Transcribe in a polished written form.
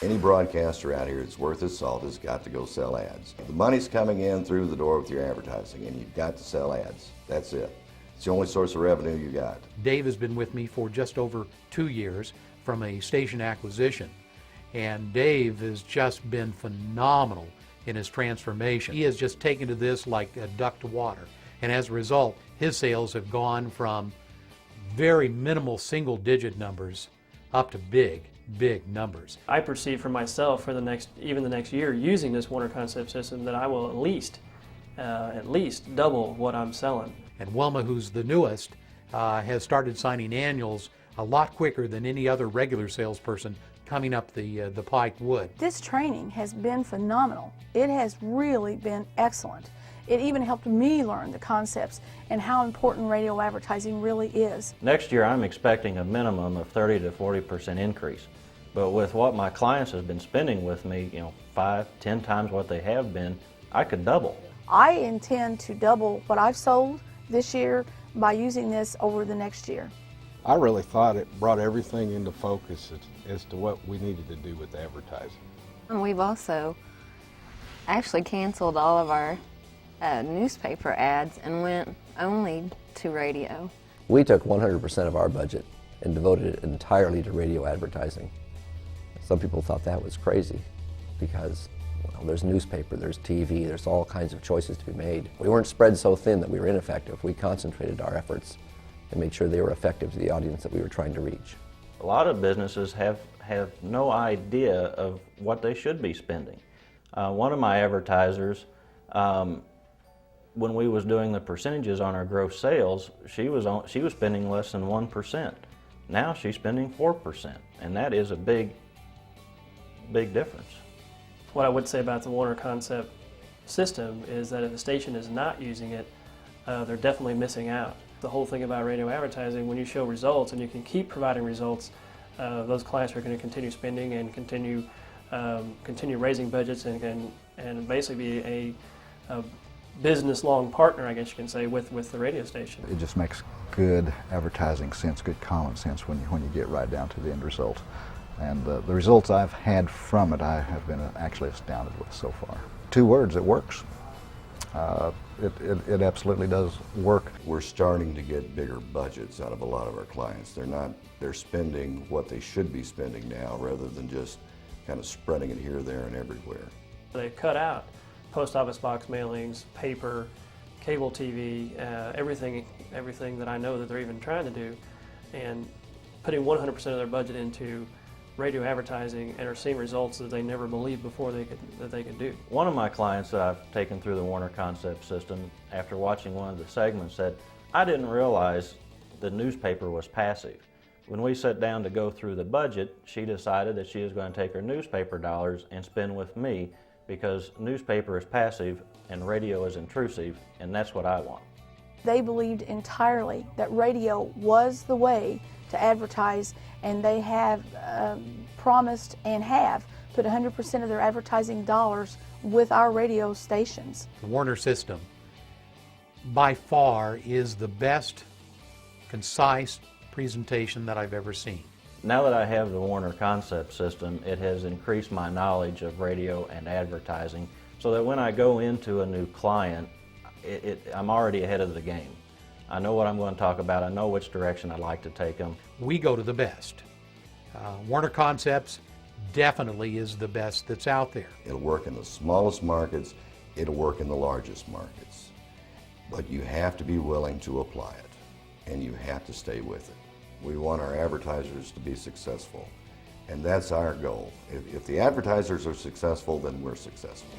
Any broadcaster out here that's worth his salt has got to go sell ads. The money's coming in through the door with your advertising, and you've got to sell ads. That's it. It's the only source of revenue you got. Dave has been with me for just over 2 years from a station acquisition, and Dave has just been phenomenal in his transformation. He has just taken to this like a duck to water, and as a result, his sales have gone from very minimal single-digit numbers up to big numbers. I perceive for myself for the next year using this Warner Concept system that I will at least double what I'm selling. And Wilma, who's the newest, has started signing annuals a lot quicker than any other regular salesperson coming up the pike would. This training has been phenomenal. It has really been excellent. It even helped me learn the concepts and how important radio advertising really is. Next year I'm expecting a minimum of 30 to 40% increase. But with what my clients have been spending with me, 5, 10 times what they have been, I could double. I intend to double what I've sold this year by using this over the next year. I really thought it brought everything into focus as to what we needed to do with advertising. And we've also actually canceled all of our newspaper ads and went only to radio. We took 100% of our budget and devoted it entirely to radio advertising. Some people thought that was crazy because there's newspaper, there's TV, there's all kinds of choices to be made. We weren't spread so thin that we were ineffective. We concentrated our efforts and made sure they were effective to the audience that we were trying to reach. A lot of businesses have no idea of what they should be spending. One of my advertisers, when we was doing the percentages on our gross sales, she was spending less than 1%. Now she's spending 4%, and that is a big difference. What I would say about the Warner Concept system is that if a station is not using it, they're definitely missing out. The whole thing about radio advertising, when you show results and you can keep providing results, those clients are going to continue spending and continue raising budgets and basically be a business-long partner, I guess you can say, with the radio station. It just makes good advertising sense, good common sense when you get right down to the end result. And the results I've had from it, I have been actually astounded with so far. 2 words, it works. It absolutely does work. We're starting to get bigger budgets out of a lot of our clients. They're spending what they should be spending now rather than just kind of spreading it here, there, and everywhere. They've cut out post office box mailings, paper, cable TV, everything that I know that they're even trying to do, and putting 100% of their budget into radio advertising and are seeing results that they never believed before that they could do. One of my clients that I've taken through the Warner Concept system, after watching one of the segments, said, I didn't realize the newspaper was passive. When we sat down to go through the budget, she decided that she was going to take her newspaper dollars and spend with me because newspaper is passive and radio is intrusive, and that's what I want. They believed entirely that radio was the way to advertise, and they have promised and have put 100% of their advertising dollars with our radio stations. The Warner system by far is the best concise presentation that I've ever seen. Now that I have the Warner Concept system, it has increased my knowledge of radio and advertising so that when I go into a new client, I'm already ahead of the game. I know what I'm going to talk about. I know which direction I'd like to take them. We go to the best. Warner Concepts definitely is the best that's out there. It'll work in the smallest markets. It'll work in the largest markets. But you have to be willing to apply it, and you have to stay with it. We want our advertisers to be successful, and that's our goal. If the advertisers are successful, then we're successful.